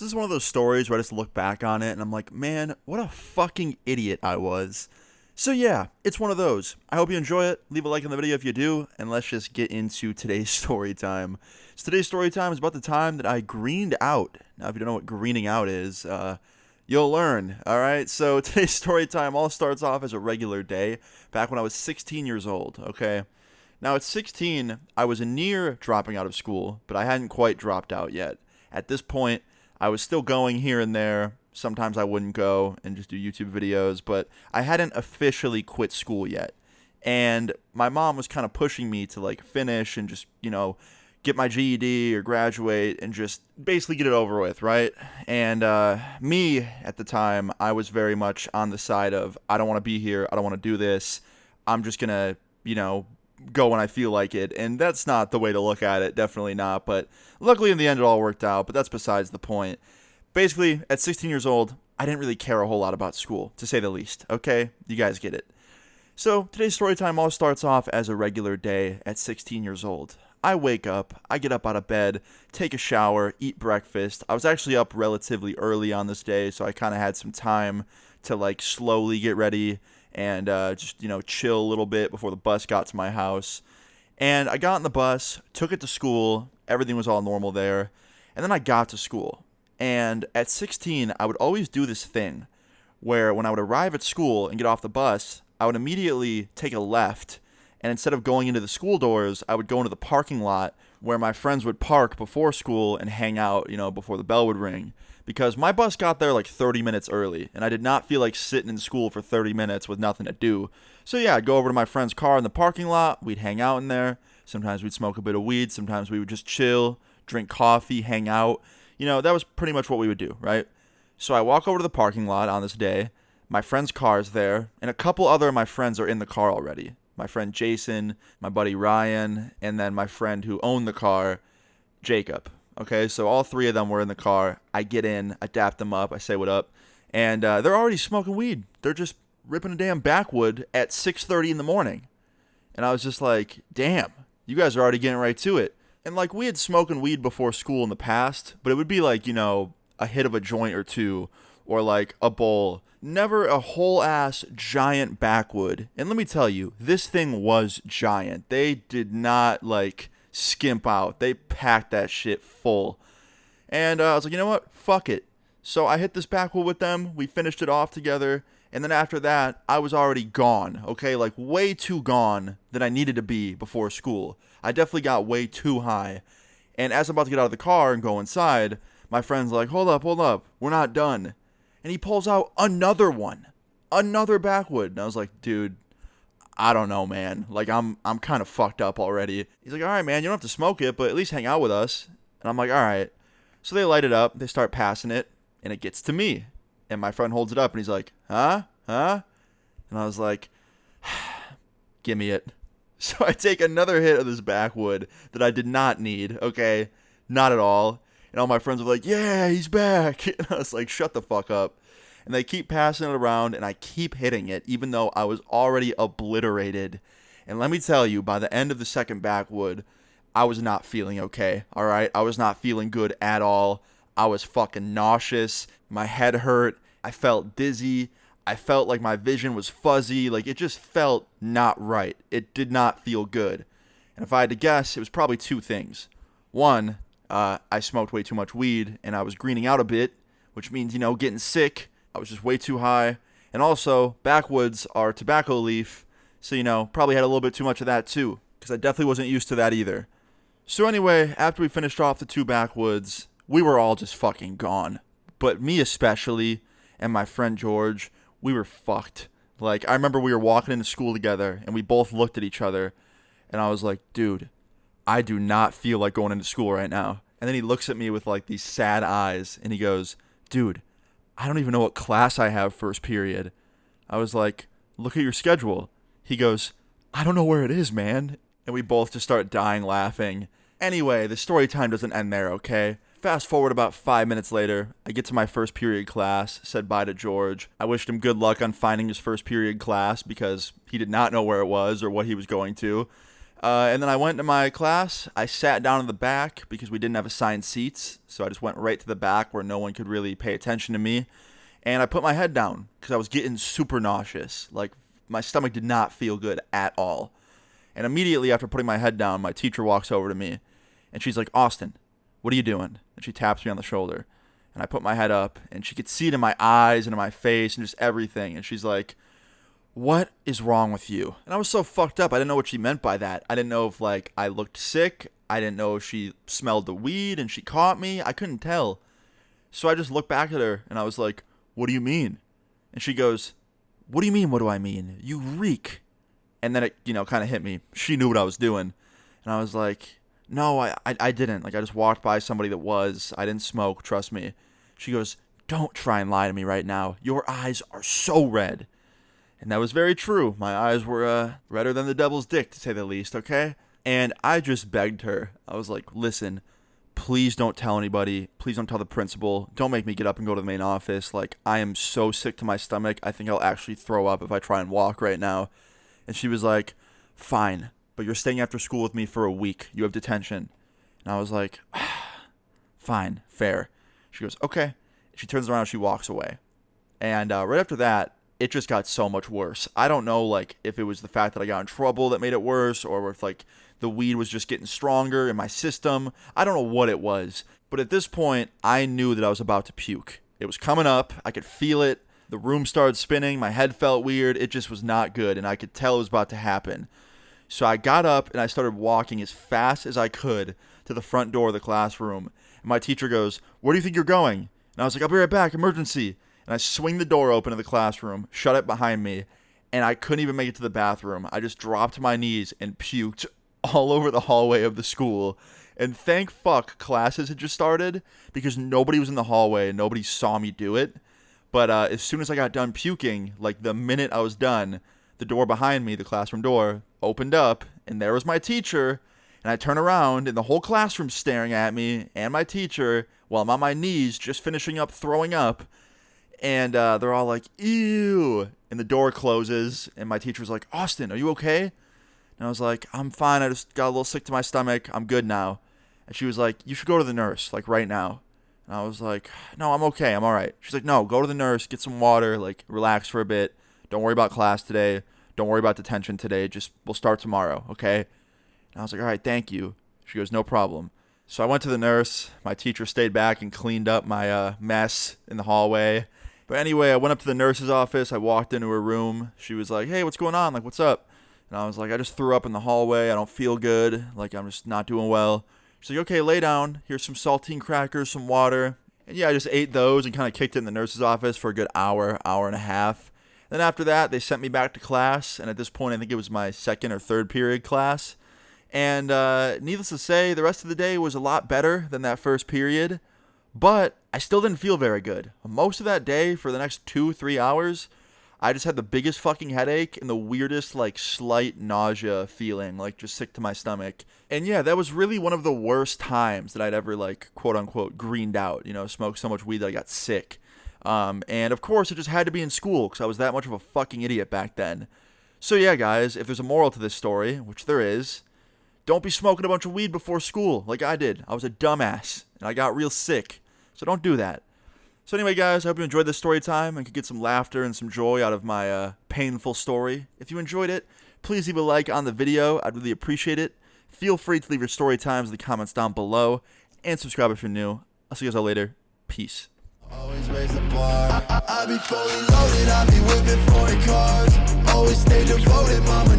This is one of those stories where I just look back on it and I'm like, man, what a fucking idiot I was. So yeah, it's one of those. I hope you enjoy it. Leave a like on the video if you do, and let's just get into today's story time. So today's story time is about the time that I greened out. Now, if you don't know what greening out is, you'll learn. All right. So today's story time all starts off as a regular day back when I was 16 years old. Okay. Now at 16, I was near dropping out of school, but I hadn't quite dropped out yet. At this point, I was still going here and there. Sometimes I wouldn't go and just do YouTube videos, but I hadn't officially quit school yet. And my mom was kind of pushing me to like finish and just, get my GED or graduate and just basically get it over with, right? And me at the time, I was very much on the side of I don't want to be here. I don't want to do this. I'm just going to, go when I feel like it. And that's not the way to look at it. Definitely not. But luckily in the end it all worked out. But that's besides the point. Basically, at 16 years old, I didn't really care a whole lot about school, to say the least. Okay? You guys get it. So today's story time all starts off as a regular day at 16 years old. I wake up, I get up out of bed, take a shower, eat breakfast. I was actually up relatively early on this day, so I kind of had some time to like slowly get ready and just chill a little bit before the bus got to my house. And I got on the bus, took it to school, everything was all normal there, and then I got to school. And at 16, I would always do this thing where when I would arrive at school and get off the bus, I would immediately take a left, and instead of going into the school doors, I would go into the parking lot where my friends would park before school and hang out, before the bell would ring. Because my bus got there like 30 minutes early, and I did not feel like sitting in school for 30 minutes with nothing to do. So yeah, I'd go over to my friend's car in the parking lot, we'd hang out in there, sometimes we'd smoke a bit of weed, sometimes we would just chill, drink coffee, hang out. That was pretty much what we would do, right? So I walk over to the parking lot on this day, my friend's car is there, and a couple other of my friends are in the car already. My friend Jason, my buddy Ryan, and then my friend who owned the car, Jacob. Okay, so all three of them were in the car. I get in, I dap them up, I say what up, and they're already smoking weed. They're just ripping a damn backwood at 6:30 in the morning. And I was just like, damn, you guys are already getting right to it. And like we had smoking weed before school in the past, but it would be like, a hit of a joint or two, or like a bowl. Never a whole ass giant backwood. And let me tell you, this thing was giant. They did not like skimp out. They packed that shit full. And I was like, you know what? Fuck it. So I hit this backwood with them. We finished it off together. And then after that, I was already gone. Okay, like way too gone than I needed to be before school. I definitely got way too high. And as I'm about to get out of the car and go inside, my friend's like, hold up. We're not done. And he pulls out another one, another backwood. And I was like, dude, I don't know, man. Like, I'm kind of fucked up already. He's like, all right, man, you don't have to smoke it, but at least hang out with us. And I'm like, all right. So they light it up. They start passing it, and it gets to me. And my friend holds it up, and he's like, huh? And I was like, give me it. So I take another hit of this backwood that I did not need, okay? Not at all. And all my friends were like, yeah, he's back. And I was like, shut the fuck up. And they keep passing it around, and I keep hitting it, even though I was already obliterated. And let me tell you, by the end of the second backwood, I was not feeling okay, all right? I was not feeling good at all. I was fucking nauseous. My head hurt. I felt dizzy. I felt like my vision was fuzzy. Like, it just felt not right. It did not feel good. And if I had to guess, it was probably two things. One, I smoked way too much weed, and I was greening out a bit, which means, getting sick. I was just way too high. And also, backwoods are tobacco leaf, so, probably had a little bit too much of that too, because I definitely wasn't used to that either. So anyway, after we finished off the two backwoods, we were all just fucking gone. But me especially, and my friend George, we were fucked. Like, I remember we were walking into school together, and we both looked at each other, and I was like, dude, I do not feel like going into school right now. And then he looks at me with like these sad eyes and he goes, dude, I don't even know what class I have first period. I was like, look at your schedule. He goes, I don't know where it is, man. And we both just start dying laughing. Anyway, the story time doesn't end there, okay? Fast forward about 5 minutes later, I get to my first period class, said bye to George. I wished him good luck on finding his first period class because he did not know where it was or what he was going to. And then I went to my class. I sat down in the back because we didn't have assigned seats. So I just went right to the back where no one could really pay attention to me. And I put my head down because I was getting super nauseous. Like, my stomach did not feel good at all. And immediately after putting my head down, my teacher walks over to me. And she's like, Austin, what are you doing? And she taps me on the shoulder. And I put my head up. And she could see it in my eyes and in my face and just everything. And she's like, what is wrong with you? And I was so fucked up. I didn't know what she meant by that. I didn't know if, like, I looked sick. I didn't know if she smelled the weed and she caught me. I couldn't tell. So I just looked back at her and I was like, what do you mean? And she goes, what do you mean, what do I mean? You reek. And then it, kind of hit me. She knew what I was doing. And I was like, no, I didn't. Like, I just walked by somebody that was. I didn't smoke, trust me. She goes, don't try and lie to me right now. Your eyes are so red. And that was very true. My eyes were redder than the devil's dick, to say the least, okay? And I just begged her. I was like, listen, please don't tell anybody. Please don't tell the principal. Don't make me get up and go to the main office. Like, I am so sick to my stomach. I think I'll actually throw up if I try and walk right now. And she was like, fine, but you're staying after school with me for a week. You have detention. And I was like, fine, fair. She goes, okay. She turns around and she walks away. And right after that, it just got so much worse. I don't know, like, if it was the fact that I got in trouble that made it worse, or if, like, the weed was just getting stronger in my system. I don't know what it was. But at this point, I knew that I was about to puke. It was coming up. I could feel it. The room started spinning. My head felt weird. It just was not good, and I could tell it was about to happen. So I got up, and I started walking as fast as I could to the front door of the classroom. And my teacher goes, where do you think you're going? And I was like, I'll be right back. Emergency. And I swing the door open to the classroom, shut it behind me, and I couldn't even make it to the bathroom. I just dropped to my knees and puked all over the hallway of the school. And thank fuck classes had just started because nobody was in the hallway and nobody saw me do it. But as soon as I got done puking, like the minute I was done, the door behind me, the classroom door, opened up, and there was my teacher. And I turn around, and the whole classroom's staring at me and my teacher while I'm on my knees just finishing up throwing up. And they're all like, ew. And the door closes, and my teacher's like, Austin, are you okay? And I was like, I'm fine. I just got a little sick to my stomach. I'm good now. And she was like, you should go to the nurse, like, right now. And I was like, no, I'm okay. I'm all right. She's like, no, go to the nurse, get some water, like, relax for a bit. Don't worry about class today. Don't worry about detention today. We'll start tomorrow, okay? And I was like, all right, thank you. She goes, no problem. So I went to the nurse. My teacher stayed back and cleaned up my mess in the hallway. But anyway, I went up to the nurse's office. I walked into her room. She was like, hey, what's going on? Like, what's up? And I was like, I just threw up in the hallway. I don't feel good. Like, I'm just not doing well. She's like, okay, lay down. Here's some saltine crackers, some water. And yeah, I just ate those and kind of kicked it in the nurse's office for a good hour and a half. Then after that, they sent me back to class. And at this point, I think it was my second or third period class. And needless to say, the rest of the day was a lot better than that first period. But I still didn't feel very good. Most of that day, for the next 2-3 hours, I just had the biggest fucking headache and the weirdest, like, slight nausea feeling, like, just sick to my stomach. And yeah, that was really one of the worst times that I'd ever, like, quote-unquote, greened out, smoked so much weed that I got sick. And, of course, it just had to be in school because I was that much of a fucking idiot back then. So yeah, guys, if there's a moral to this story, which there is, don't be smoking a bunch of weed before school like I did. I was a dumbass, and I got real sick. So don't do that. So anyway, guys, I hope you enjoyed this story time and could get some laughter and some joy out of my painful story. If you enjoyed it, please leave a like on the video. I'd really appreciate it. Feel free to leave your story times in the comments down below. And subscribe if you're new. I'll see you guys all later. Peace. Always raise the bar. I be fully loaded, I be whipping foreign cars. Always stay devoted, mama.